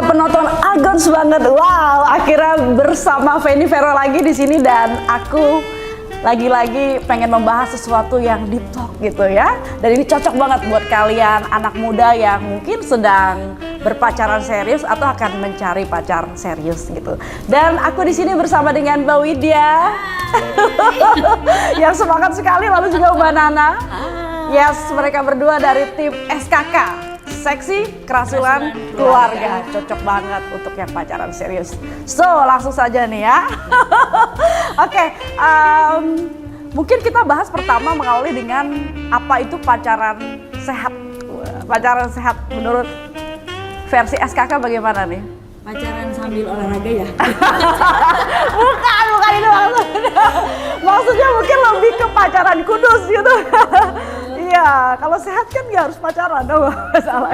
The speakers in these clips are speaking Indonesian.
para penonton Agons banget. Wow, akhirnya bersama Feni Vero lagi di sini dan aku lagi-lagi pengen membahas sesuatu yang deep talk gitu ya. Dan ini cocok banget buat kalian anak muda yang mungkin sedang berpacaran serius atau akan mencari pacar serius gitu. Dan aku di sini bersama dengan Mbak Widya yang semangat sekali, lalu juga Mbak Nana. Yes, mereka berdua dari tim SKK. Seksi Kerasulan Keluarga, cocok banget untuk yang pacaran serius. So, langsung saja nih ya. Oke, mungkin kita bahas pertama mengawali dengan apa itu pacaran sehat. Pacaran sehat menurut versi SKK bagaimana nih? Pacaran sambil olahraga ya? bukan itu maksudnya. Maksudnya mungkin lebih ke pacaran kudus gitu. Iya, kalau sehat kan nggak harus pacaran, dong masalah.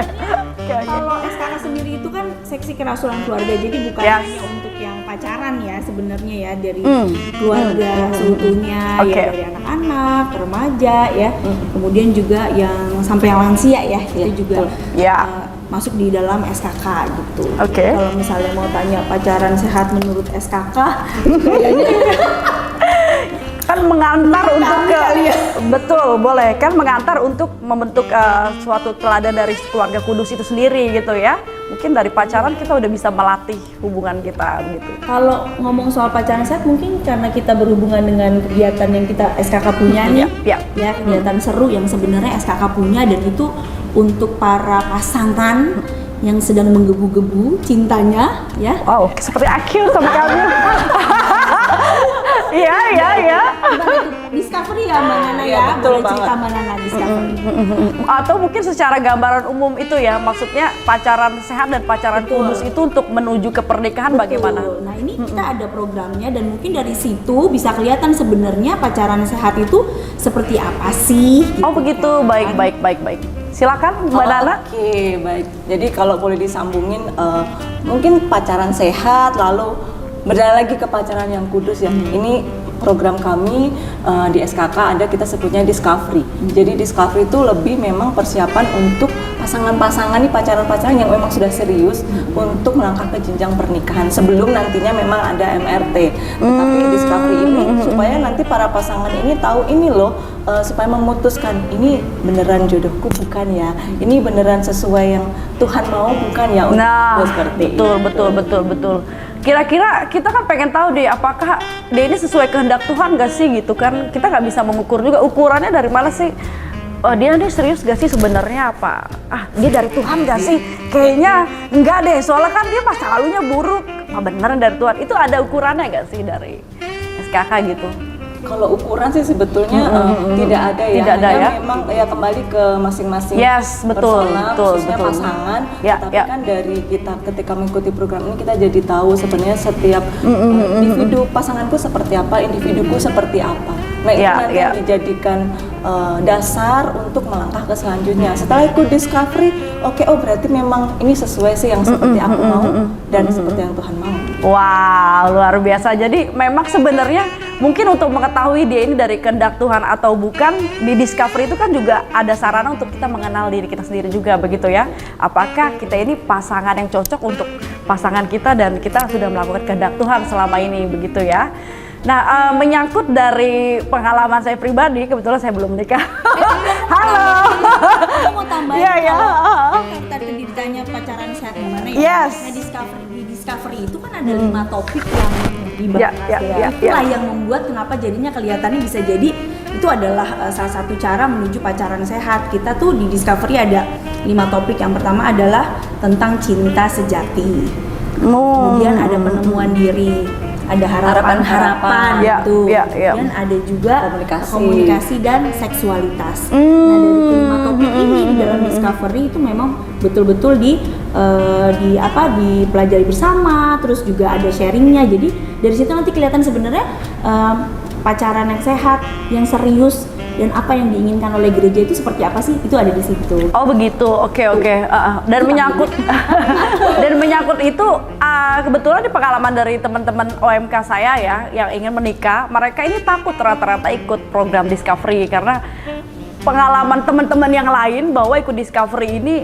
Kalau SKK sendiri itu kan seksi kerasulan keluarga, jadi bukan hanya untuk yang pacaran ya sebenarnya ya, dari keluarga seutuhnya, ya dari anak-anak, remaja ya, kemudian juga yang sampai yang lansia ya, itu juga masuk di dalam SKK gitu. Kalau misalnya mau tanya pacaran sehat menurut SKK, kan mengantar untuk betul boleh kan mengantar untuk membentuk suatu teladan dari keluarga kudus itu sendiri gitu ya. Mungkin dari pacaran kita udah bisa melatih hubungan kita gitu. Kalau ngomong soal pacaran sehat mungkin karena kita berhubungan dengan kegiatan yang kita SKK punya nih, ya kegiatan seru yang sebenarnya SKK punya, dan itu untuk para pasangan yang sedang menggebu-gebu cintanya ya. Wow, seperti Akil sama kami. Iya. Discovery ya Mbak Nana ya, boleh cerita Mbak Nana Discovery. Atau mungkin secara gambaran umum itu ya, maksudnya pacaran sehat dan pacaran kudus itu untuk menuju ke pernikahan bagaimana? Nah ini kita ada programnya dan mungkin dari situ bisa kelihatan sebenarnya pacaran sehat itu seperti apa sih. Gitu. Oh begitu, baik. Silakan Mbak Nana. Oke, baik. Jadi kalau boleh disambungin, mungkin pacaran sehat lalu berjalan lagi ke pacaran yang kudus ya. Ini program kami di SKK ada, kita sebutnya Discovery. Jadi Discovery itu lebih memang persiapan untuk pasangan-pasangan nih, pacaran-pacaran yang memang sudah serius untuk melangkah ke jenjang pernikahan sebelum nantinya memang ada MRT. Tetapi Discovery ini supaya nanti para pasangan ini tahu ini loh, supaya memutuskan ini beneran jodohku bukan ya, ini beneran sesuai yang Tuhan mau bukan ya, untuk seperti betul. Kira-kira kita kan pengen tahu deh, apakah dia ini sesuai kehendak Tuhan gak sih gitu kan? Kita nggak bisa mengukur juga, ukurannya dari mana sih? Dia serius gak sih sebenarnya, apa? Dia dari Tuhan gak sih? Kayaknya enggak deh, soalnya kan dia masa lalunya buruk. Beneran dari Tuhan? Itu ada ukurannya gak sih dari SKK gitu? Kalau ukuran sih sebetulnya tidak ada ya. Tidak ada ya. Memang ya kembali ke masing-masing personal, khususnya pasangan. Tapi kan dari kita ketika mengikuti program ini kita jadi tahu sebenarnya setiap individu pasanganku seperti apa, individuku seperti apa. Nah itu nanti yang dijadikan dasar untuk melangkah ke selanjutnya. Setelah ikut Discovery, berarti memang ini sesuai sih yang seperti aku mau dan seperti yang Tuhan mau. Wow, luar biasa. Jadi memang sebenarnya mungkin untuk mengetahui dia ini dari kehendak Tuhan atau bukan, di Discovery itu kan juga ada sarana untuk kita mengenal diri kita sendiri juga begitu ya. Apakah kita ini pasangan yang cocok untuk pasangan kita dan kita sudah melakukan kehendak Tuhan selama ini begitu ya. Nah, menyangkut dari pengalaman saya pribadi, kebetulan saya belum menikah. Halo. Aku mau tambahin kalau tadi ditanya pacaran sehat gimana ya. Nah, di Discovery itu kan ada 5 topik yang dibahas Itulah yang membuat kenapa jadinya kelihatannya bisa jadi itu adalah salah satu cara menuju pacaran sehat. Kita tuh di Discovery ada 5 topik. Yang pertama adalah tentang cinta sejati. Kemudian ada penemuan diri, ada harapan-harapan gitu. Dan ada juga komunikasi dan seksualitas. Nah, dari kelima topik ini di dalam Discovery itu memang betul-betul dipelajari bersama, terus juga ada sharingnya. Jadi dari situ nanti kelihatan sebenarnya pacaran yang sehat, yang serius, dan apa yang diinginkan oleh gereja itu seperti apa sih, itu ada di situ. Oh begitu, oke. Dan menyangkut itu kebetulan di pengalaman dari teman-teman OMK saya ya yang ingin menikah, mereka ini takut rata-rata ikut program Discovery karena pengalaman teman-teman yang lain bahwa ikut Discovery ini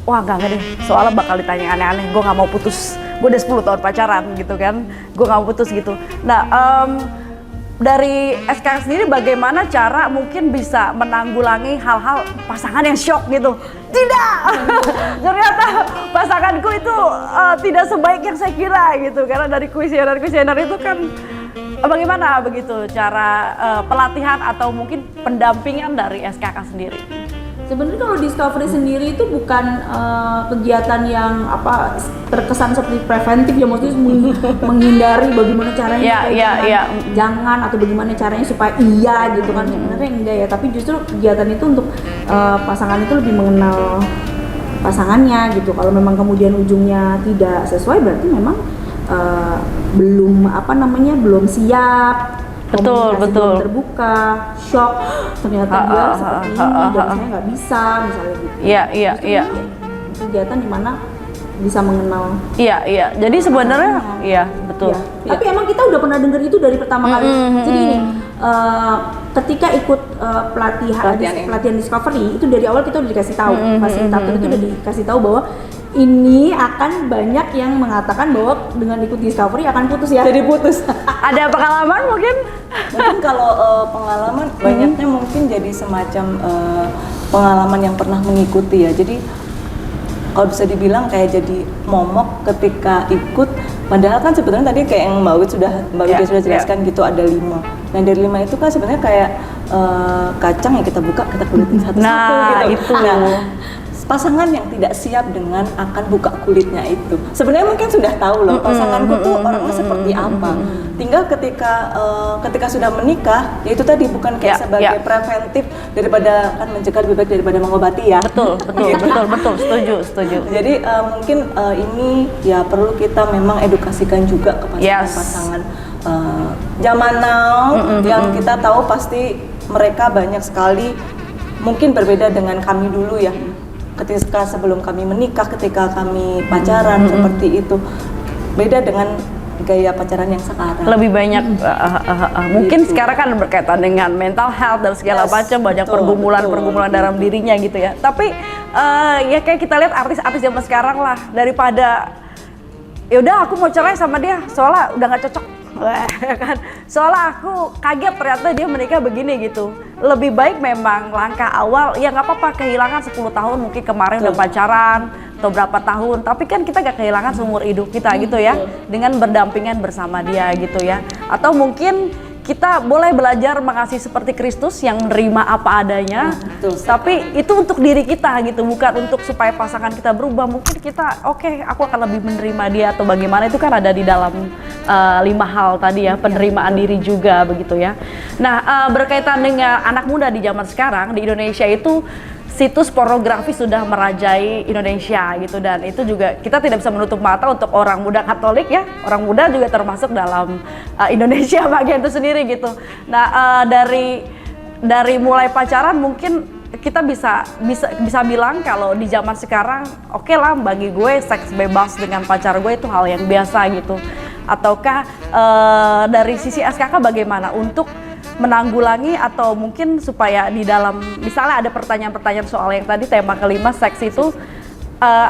wah enggak deh, soalnya bakal ditanya aneh-aneh, gue nggak mau putus, gue udah 10 tahun pacaran gitu kan, gue nggak mau putus gitu. Nah, dari SKK sendiri bagaimana cara mungkin bisa menanggulangi hal-hal pasangan yang shock gitu? Tidak, ternyata pasanganku itu tidak sebaik yang saya kira gitu, karena dari kuesioner itu kan bagaimana begitu cara pelatihan atau mungkin pendampingan dari SKK sendiri? Sebenarnya kalau Discovery sendiri itu bukan kegiatan yang terkesan seperti preventif ya, maksudnya menghindari bagaimana caranya jangan atau bagaimana caranya supaya iya gitu kan, sebenarnya enggak ya, tapi justru kegiatan itu untuk pasangan itu lebih mengenal pasangannya gitu. Kalau memang kemudian ujungnya tidak sesuai berarti memang belum siap. Betul. Belum terbuka, shock, ternyata dia seperti ini dan saya nggak bisa, misalnya gitu. Iya. Kegiatan dimana bisa mengenal. Iya. Jadi sebenarnya, iya betul. Ya. Tapi emang kita udah pernah dengar itu dari pertama kali. Jadi ini ketika ikut pelatihan Discovery itu dari awal kita udah dikasih tahu, fasilitator itu udah dikasih tahu bahwa ini akan banyak yang mengatakan bahwa dengan ikut Discovery akan putus ya. Jadi putus. Ada pengalaman mungkin? Mungkin kalau pengalaman banyaknya mungkin jadi semacam pengalaman yang pernah mengikuti ya. Jadi kalau bisa dibilang kayak jadi momok ketika ikut. Padahal kan sebenarnya tadi kayak yang Mbak Wida sudah jelaskan gitu ada 5. Nah dari 5 itu kan sebenarnya kayak kacang yang kita buka kita kulitin satu-satu gitu. Nah, pasangan yang tidak siap dengan akan buka kulitnya itu sebenarnya mungkin sudah tahu loh pasanganku tuh orangnya seperti apa, tinggal ketika sudah menikah ya itu tadi bukan kayak sebagai preventif daripada kan mencegah lebih baik daripada mengobati ya. Betul setuju. Jadi mungkin ini ya perlu kita memang edukasikan juga kepada pasangan zaman now yang kita tahu pasti mereka banyak sekali mungkin berbeda dengan kami dulu ya. Ketika sebelum kami menikah, ketika kami pacaran seperti itu beda dengan gaya pacaran yang sekarang. Lebih banyak mungkin gitu. Sekarang kan berkaitan dengan mental health dan segala macam banyak pergumulan dalam dirinya gitu ya. Tapi ya kayak kita lihat artis-artis zaman sekarang lah, daripada yaudah aku mau cerai sama dia soalnya udah nggak cocok. Kan soalnya aku kaget ternyata dia menikah begini gitu. Lebih baik memang langkah awal ya nggak apa-apa kehilangan 10 tahun mungkin kemarin udah pacaran atau berapa tahun, tapi kan kita gak kehilangan seumur hidup kita gitu ya dengan berdampingan bersama dia gitu ya. Atau mungkin kita boleh belajar mengasihi seperti Kristus yang menerima apa adanya, tapi itu untuk diri kita gitu, bukan untuk supaya pasangan kita berubah. Mungkin kita aku akan lebih menerima dia atau bagaimana, itu kan ada di dalam 5 hal tadi ya, penerimaan diri juga begitu ya. Nah berkaitan dengan anak muda di zaman sekarang di Indonesia itu situs pornografi sudah merajai Indonesia gitu, dan itu juga kita tidak bisa menutup mata untuk orang muda Katolik ya, orang muda juga termasuk dalam Indonesia bagian itu sendiri gitu. Nah dari mulai pacaran mungkin kita bisa bilang kalau di zaman sekarang oke lah bagi gue seks bebas dengan pacar gue itu hal yang biasa gitu. Ataukah dari sisi SKK bagaimana untuk menanggulangi atau mungkin supaya di dalam misalnya ada pertanyaan-pertanyaan soal yang tadi tema kelima seks itu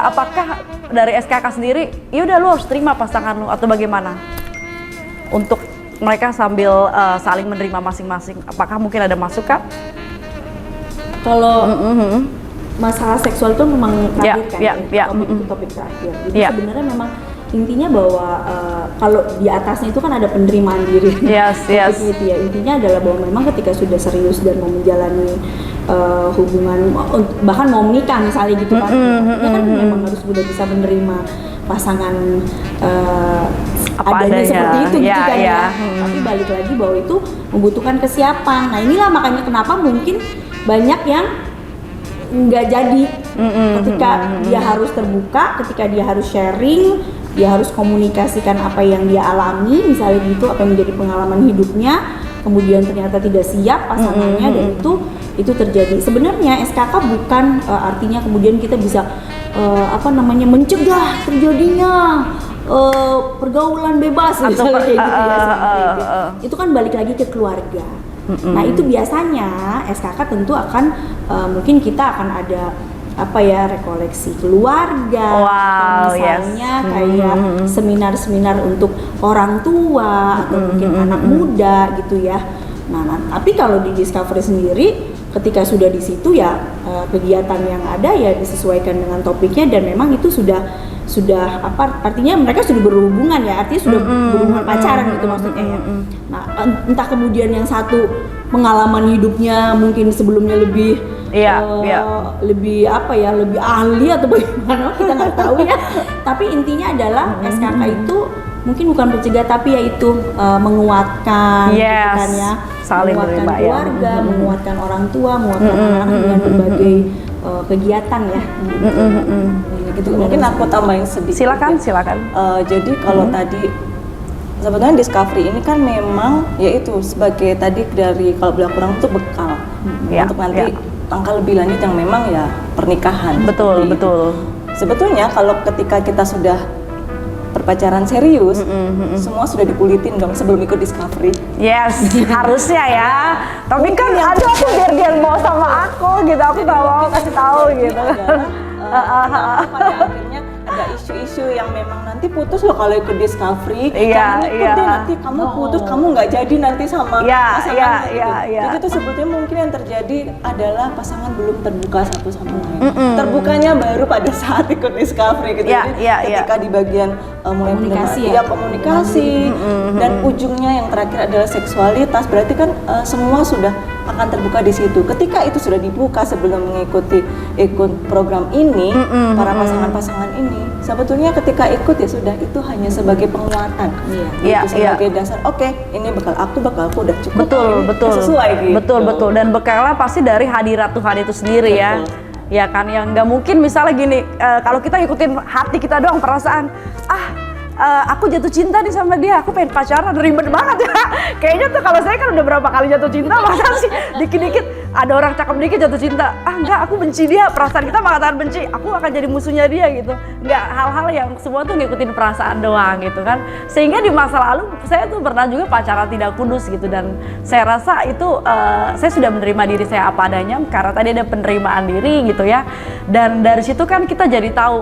apakah dari SKK sendiri ya udah lu harus terima pasangan lu atau bagaimana untuk mereka sambil saling menerima masing-masing, apakah mungkin ada masukan? Kalau masalah seksual itu memang terakhir topik terakhir. Jadi sebenarnya memang intinya bahwa kalau di atasnya itu kan ada penerimaan diri. Yes. Gitu ya. Intinya adalah bahwa memang ketika sudah serius dan mau menjalani hubungan, bahkan mau menikah misalnya gitu kan, ya kan memang harus sudah bisa menerima pasangan adanya seperti itu gitu kan ya. Tapi balik lagi bahwa itu membutuhkan kesiapan. Nah inilah makanya kenapa mungkin banyak yang nggak jadi ketika dia harus terbuka, ketika dia harus sharing, dia harus komunikasikan apa yang dia alami misalnya gitu, apa yang menjadi pengalaman hidupnya, kemudian ternyata tidak siap pasangannya dan itu terjadi. Sebenarnya SKK bukan artinya kemudian kita bisa mencegah terjadinya pergaulan bebas misalnya kayak gitu ya. Itu kan balik lagi ke keluarga. Nah itu biasanya SKK tentu akan mungkin kita akan ada apa ya, rekoleksi keluarga, Wow, atau misalnya kayak seminar-seminar untuk orang tua atau mungkin anak muda gitu ya. Nah, tapi kalau di Discovery sendiri ketika sudah di situ ya kegiatan yang ada ya disesuaikan dengan topiknya, dan memang itu sudah apa artinya, mereka sudah berhubungan ya, artinya sudah berhubungan pacaran gitu maksudnya ya. Nah, entah kemudian yang satu pengalaman hidupnya mungkin sebelumnya lebih lebih apa ya, lebih ahli atau bagaimana kita nggak tahu ya. Tapi intinya adalah SKK itu mungkin bukan pencegah, tapi yaitu menguatkan, gitu kan ya, saling menguatkan menerima, keluarga, menguatkan orang tua, menguatkan anak-anak dengan berbagai kegiatan ya. Gitu. Mungkin aku tambahin sedikit. Silakan. Jadi kalau tadi sebetulnya Discovery ini kan memang yaitu sebagai tadi dari kalau bilang kurang itu bekal untuk nanti langkah lebih lanjut yang memang ya pernikahan. Betul. Sebetulnya kalau ketika kita sudah berpacaran serius, semua sudah dikulitin dong sebelum ikut Discovery. Yes, harusnya ya. Tapi kan aduh aku biar dia mau sama aku gitu, aku nggak mau kasih tahu gitu. Pada akhirnya ada isu-isu yang memang nanti putus loh kalau ikut Discovery, jangan ikut deh nanti kamu putus, kamu nggak jadi nanti sama pasangan gitu. Jadi itu sebetulnya mungkin yang terjadi adalah pasangan belum terbuka satu sama lain. Terbukanya baru pada saat ikut Discovery gitu. Ketika di bagian mulai komunikasi dan ujungnya yang terakhir adalah seksualitas, berarti kan semua sudah akan terbuka di situ. Ketika itu sudah dibuka sebelum mengikuti program ini, para pasangan-pasangan ini sebetulnya ketika ikut ya sudah, itu hanya sebagai penguatan, sebagai dasar. Oke, ini bekalku udah cukup. Betul. Sesuai gitu. Betul. Dan bekalnya pasti dari hadirat Tuhan itu sendiri ya. Ya kan, yang nggak mungkin misalnya gini, kalau kita ngikutin hati kita doang, perasaan, aku jatuh cinta nih sama dia, aku pengen pacaran, ribet banget ya. Kayaknya tuh kalau saya kan udah berapa kali jatuh cinta, masa sih dikit-dikit ada orang cakep dikit jatuh cinta, enggak, aku benci dia, perasaan kita mengatakan benci, aku akan jadi musuhnya dia gitu. Enggak, hal-hal yang semua tuh ngikutin perasaan doang gitu kan. Sehingga di masa lalu saya tuh pernah juga pacaran tidak kudus gitu, dan saya rasa itu saya sudah menerima diri saya apa adanya, karena tadi ada penerimaan diri gitu ya. Dan dari situ kan kita jadi tahu,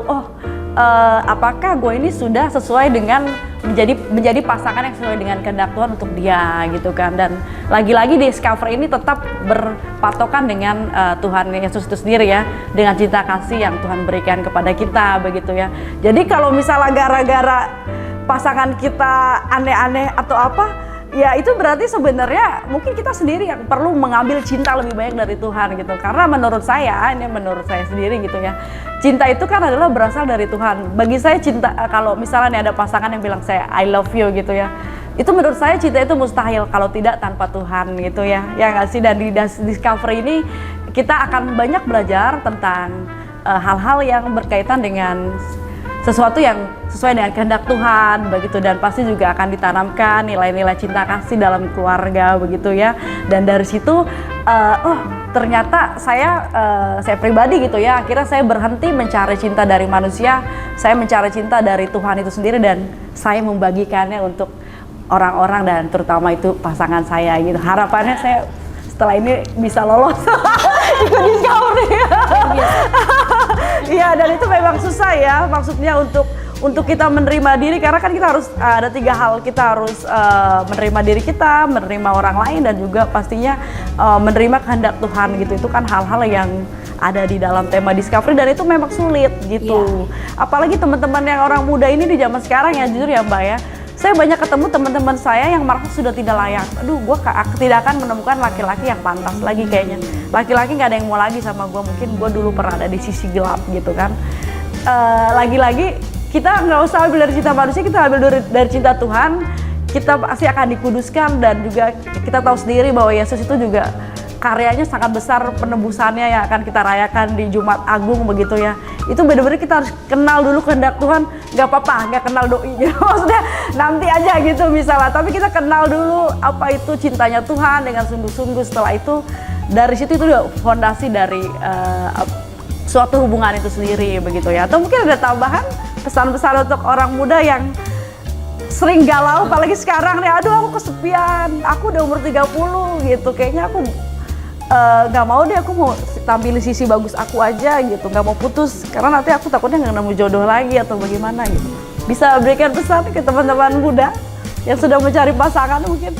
apakah gue ini sudah sesuai dengan menjadi pasangan yang sesuai dengan kehendak Tuhan untuk dia gitu kan. Dan lagi-lagi Discovery ini tetap berpatokan dengan Tuhan Yesus itu sendiri ya, dengan cinta kasih yang Tuhan berikan kepada kita begitu ya. Jadi kalau misalnya gara-gara pasangan kita aneh-aneh atau apa, ya itu berarti sebenarnya mungkin kita sendiri yang perlu mengambil cinta lebih banyak dari Tuhan gitu. Karena menurut saya sendiri gitu ya, cinta itu kan adalah berasal dari Tuhan. Bagi saya cinta, kalau misalnya nih ada pasangan yang bilang saya I love you gitu ya, itu menurut saya cinta itu mustahil kalau tidak tanpa Tuhan gitu ya. Ya nggak sih? Dan di Discovery ini kita akan banyak belajar tentang hal-hal yang berkaitan dengan sesuatu yang sesuai dengan kehendak Tuhan begitu, dan pasti juga akan ditanamkan nilai-nilai cinta kasih dalam keluarga begitu ya. Dan dari situ ternyata saya pribadi gitu ya, akhirnya saya berhenti mencari cinta dari manusia, saya mencari cinta dari Tuhan itu sendiri, dan saya membagikannya untuk orang-orang dan terutama itu pasangan saya gitu. Harapannya saya setelah ini bisa lolos ikut Discovery. Iya, dan itu memang susah ya, maksudnya untuk kita menerima diri, karena kan kita harus ada 3 hal, kita harus menerima diri kita, menerima orang lain, dan juga pastinya menerima kehendak Tuhan gitu. Itu kan hal-hal yang ada di dalam tema Discovery, dan itu memang sulit gitu. Apalagi teman-teman yang orang muda ini di zaman sekarang ya, jujur ya Mbak ya, saya banyak ketemu teman-teman saya yang merasa sudah tidak layak. Aduh, gue tidak akan menemukan laki-laki yang pantas lagi kayaknya. Laki-laki nggak ada yang mau lagi sama gue. Mungkin gue dulu pernah ada di sisi gelap gitu kan. Lagi-lagi kita nggak usah ambil dari cinta manusia, kita ambil dari cinta Tuhan. Kita pasti akan dikuduskan, dan juga kita tahu sendiri bahwa Yesus itu juga karyanya sangat besar, penebusannya yang akan kita rayakan di Jumat Agung begitu ya. Itu benar-benar kita harus kenal dulu kehendak Tuhan. Nggak apa-apa, nggak kenal doi gitu. Maksudnya nanti aja gitu misalnya. Tapi kita kenal dulu apa itu cintanya Tuhan dengan sungguh-sungguh. Setelah itu, dari situ itu udah fondasi dari suatu hubungan itu sendiri begitu ya. Atau mungkin ada tambahan pesan-pesan untuk orang muda yang sering galau, apalagi sekarang nih, aduh aku kesepian, aku udah umur 30 gitu, kayaknya aku nggak mau deh, aku mau tampilin sisi bagus aku aja gitu, nggak mau putus karena nanti aku takutnya nggak nemu jodoh lagi atau bagaimana gitu. Bisa berikan pesan ke teman-teman muda yang sudah mencari pasangan mungkin?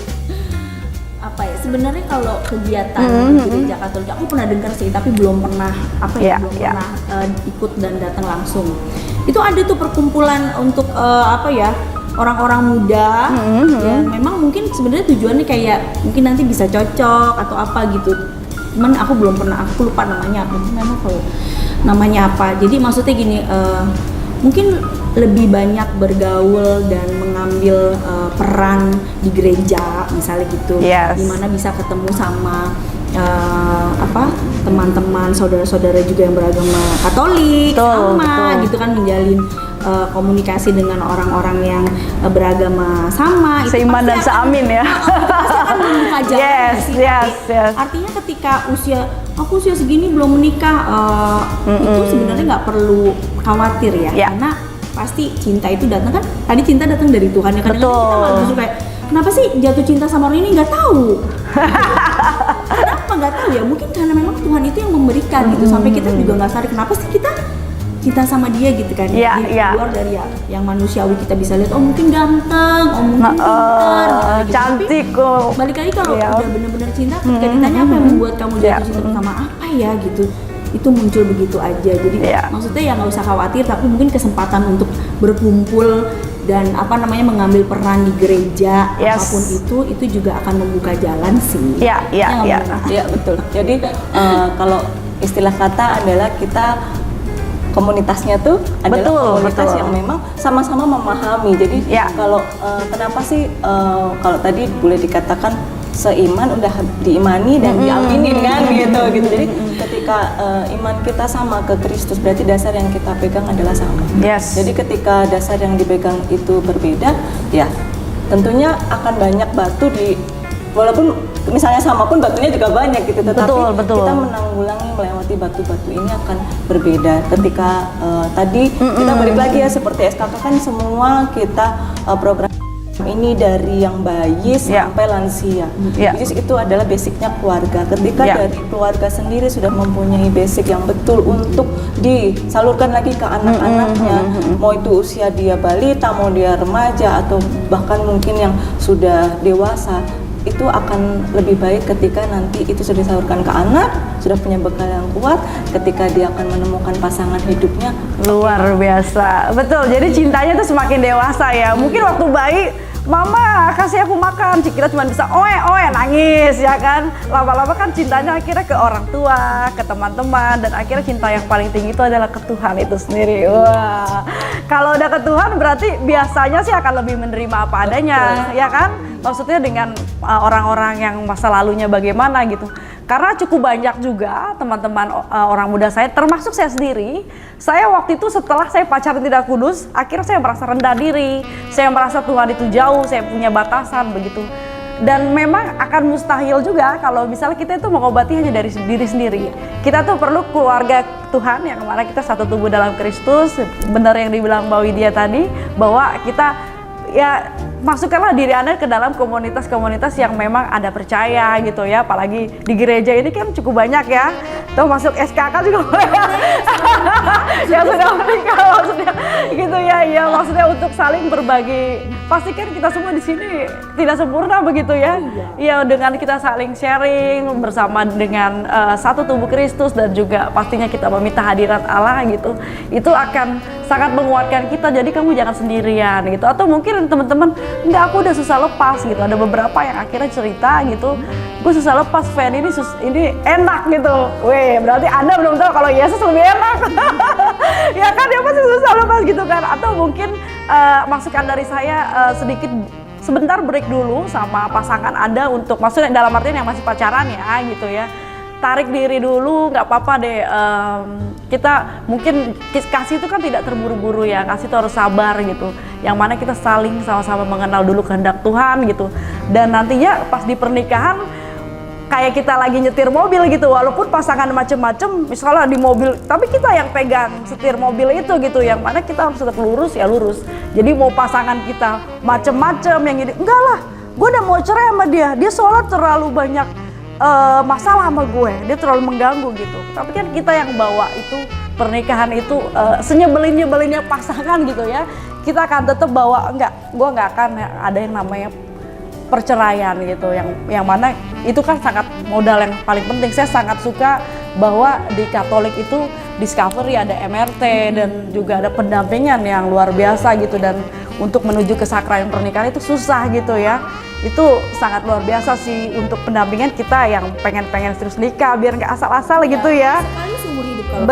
Apa ya, sebenarnya kalau kegiatan gereja Katolik aku pernah dengar sih, tapi belum pernah pernah ikut dan datang langsung. Itu ada tuh perkumpulan untuk orang-orang muda yang memang mungkin sebenarnya tujuannya kayak mungkin nanti bisa cocok atau apa gitu. Cuman aku belum pernah, aku lupa namanya apa. Jadi maksudnya gini, mungkin lebih banyak bergaul dan mengambil peran di gereja misalnya gitu, dimana bisa ketemu sama teman-teman saudara-saudara juga yang beragama Katolik, betul. Gitu kan, menjalin komunikasi dengan orang-orang yang beragama sama, seiman dan seamin ya. Pasti akan membuka jalan. Yes. Artinya ketika aku usia segini belum menikah, itu sebenarnya nggak perlu khawatir ya, karena pasti cinta itu datang kan. Tadi cinta datang dari Tuhan ya. Kadang-kadang kita malah justru kayak, kenapa sih jatuh cinta sama orang ini, nggak tahu. Kenapa nggak tahu ya? Mungkin karena memang Tuhan itu yang memberikan gitu, sampai kita juga nggak sadar kenapa sih kita cinta sama dia gitu kan. Di luar dari yang manusiawi kita bisa lihat, oh mungkin ganteng, oh mungkin pintar, gitu. Cantik kok. Balik lagi kalau udah bener-bener cinta, ketika ditanya apa yang membuat kamu jatuh cinta sama apa ya gitu, itu muncul begitu aja. Jadi maksudnya ya nggak usah khawatir, tapi mungkin kesempatan untuk berkumpul dan mengambil peran di gereja apapun itu juga akan membuka jalan sih. Iya betul. Jadi kalau istilah kata adalah kita komunitasnya tuh adalah komunitas yang memang sama-sama memahami. Jadi kalau kenapa sih kalau tadi boleh dikatakan seiman, udah diimani dan diaminin kan gitu. Jadi ketika iman kita sama ke Kristus, berarti dasar yang kita pegang adalah sama. Jadi ketika dasar yang dipegang itu berbeda, ya tentunya akan banyak batu walaupun misalnya sama pun batunya juga banyak gitu, tetapi kita menanggulangi melewati batu-batu ini akan berbeda. Ketika tadi kita balik lagi ya, seperti SKK kan semua kita program ini dari yang bayi sampai lansia. Jadi itu adalah basicnya keluarga. Ketika dari keluarga sendiri sudah mempunyai basic yang betul untuk disalurkan lagi ke anak-anaknya, mau itu usia dia balita, mau dia remaja, atau bahkan mungkin yang sudah dewasa, itu akan lebih baik ketika nanti itu sudah disalurkan ke anak, sudah punya bekal yang kuat, ketika dia akan menemukan pasangan hidupnya. Luar biasa, betul. Jadi cintanya tuh semakin dewasa ya. Mungkin waktu bayi, mama kasih aku makan, kita cuma bisa oe nangis ya kan. Lama-lama kan cintanya akhirnya ke orang tua, ke teman-teman, dan akhirnya cinta yang paling tinggi itu adalah ke Tuhan itu sendiri. Wah, kalau udah ke Tuhan berarti biasanya sih akan lebih menerima apa adanya, ya kan? Maksudnya dengan orang-orang yang masa lalunya bagaimana gitu. Karena cukup banyak juga teman-teman orang muda saya, termasuk saya sendiri. Saya waktu itu setelah saya pacaran tidak kudus, akhirnya saya merasa rendah diri. Saya merasa Tuhan itu jauh, saya punya batasan begitu. Dan memang akan mustahil juga kalau misalnya kita itu mengobati hanya dari diri sendiri. Kita tuh perlu keluarga Tuhan yang mana kita satu tubuh dalam Kristus. Benar yang dibilang Mbak Widya tadi, bahwa kita ya masukkanlah diri Anda ke dalam komunitas-komunitas yang memang Anda percaya gitu ya. Apalagi di gereja ini kan cukup banyak ya. Tuh masuk SKK juga yang sudah menikah maksudnya gitu ya. Ya maksudnya untuk saling berbagi. Pastikan kita semua di sini tidak sempurna begitu ya. Iya, dengan kita saling sharing bersama dengan satu tubuh Kristus, dan juga pastinya kita meminta hadirat Allah gitu. Itu akan sangat menguatkan kita. Jadi kamu jangan sendirian gitu. Atau mungkin teman-teman, enggak, aku udah susah lepas gitu. Ada beberapa yang akhirnya cerita gitu, gue susah lepas, Fan, ini enak gitu. Weh, berarti Anda belum tahu kalau Yesus lebih enak. Ya kan, dia pasti susah lepas gitu kan. Atau mungkin masukan dari saya sedikit, sebentar break dulu sama pasangan Anda untuk, maksudnya dalam artian yang masih pacaran ya gitu ya. Tarik diri dulu, nggak apa-apa deh. Kita mungkin kasih itu kan tidak terburu-buru ya, kasih itu harus sabar gitu. Yang mana kita saling sama-sama mengenal dulu kehendak Tuhan gitu. Dan nantinya pas di pernikahan kayak kita lagi nyetir mobil gitu, walaupun pasangan macem-macem, misalnya di mobil, tapi kita yang pegang setir mobil itu gitu, yang mana kita harus tetap lurus ya lurus. Jadi mau pasangan kita macem-macem yang ini, enggak lah, gue udah mau cerai sama dia sholat terlalu banyak masalah sama gue, dia terlalu mengganggu gitu. Tapi kan kita yang bawa itu pernikahan itu senyebelin-nyebelinnya pasangan gitu ya. Kita akan tetap bawa, gue nggak akan ada yang namanya perceraian gitu. Yang mana itu kan sangat modal yang paling penting. Saya sangat suka bahwa di Katolik itu Discovery ada MRT dan juga ada pendampingan yang luar biasa gitu, dan untuk menuju ke sakramen pernikahan itu susah gitu ya. Itu sangat luar biasa sih untuk pendampingan kita yang pengen serius nikah biar nggak asal-asal gitu ya. Sekali seumur hidup kalau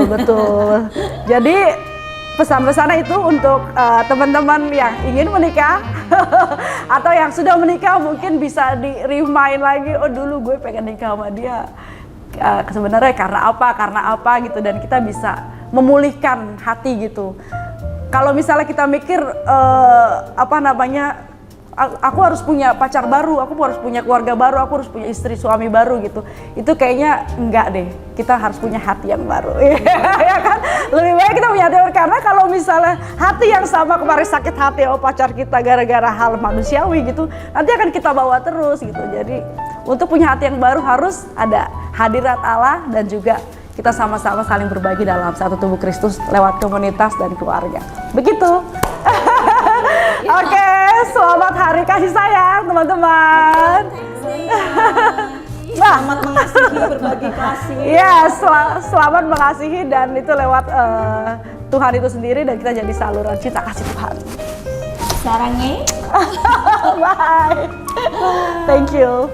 Betul. Jadi pesan-pesannya itu untuk teman-teman yang ingin menikah atau yang sudah menikah mungkin bisa di-remind lagi, oh dulu gue pengen nikah sama dia. Sebenarnya karena apa gitu, dan kita bisa memulihkan hati gitu. Kalau misalnya kita mikir aku harus punya pacar baru, aku harus punya keluarga baru, aku harus punya istri suami baru gitu, itu kayaknya enggak deh. Kita harus punya hati yang baru. Ya kan, lebih baik kita punya hati yang baru, karena kalau misalnya hati yang sama kemarin sakit hati sama pacar kita gara-gara hal manusiawi gitu, nanti akan kita bawa terus gitu. Jadi untuk punya hati yang baru harus ada hadirat Allah, dan juga kita sama-sama saling berbagi dalam satu tubuh Kristus lewat komunitas dan keluarga. Begitu. Oke, selamat hari kasih sayang teman-teman. Selamat mengasihi, berbagi kasih. Ya, selamat mengasihi, dan itu lewat Tuhan itu sendiri, dan kita jadi saluran cinta kasih Tuhan. Sarangnya. Bye. Thank you.